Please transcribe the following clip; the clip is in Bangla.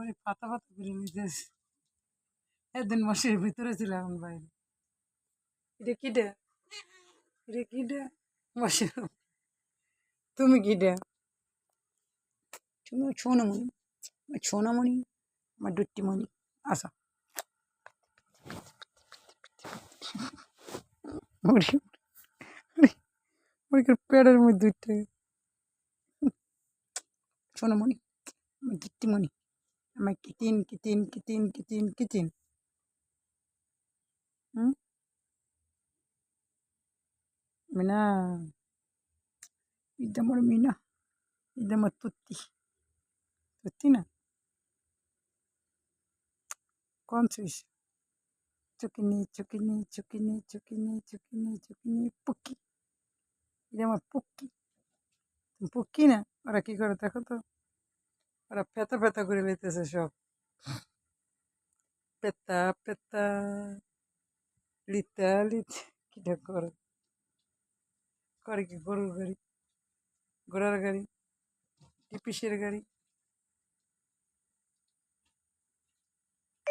করে পাতা পাতা করে নিতেছে। একদিন মশারির ভিতরে ছিলাম এখন বাইরে। এটা কিটা? এটা কিটা? মশার। তুমি কিটা? তুমি সোনামণি, আমার সোনামণি, আমার দুট্টিমণি। আসা পেটের মধ্যে দুইটা সোনামণি, আমার গিট্টিমণি, আমার কিতিন কিতিন কিতিন কিতিন কিতিন। হুম, মিনা, এটা আমার মিনা, এটা আমার তুত্তি, তুত্তি না কোন সুইস? চুকিনি চুকিনি চুকিনি চুকিনি চুকিনি চুকিনি পুক্কি, এটা আমার পুক্কি। তুমি পুক্কি না? ওরা কি করে দেখো তো, ওরা পেতা পেতা করে লেতেছে সব। পেতা পেতা, লিতা লিতা, কিটা করে, করে কি গরুর গাড়ি, ঘোড়ার গাড়ি, টিপিসের গাড়ি।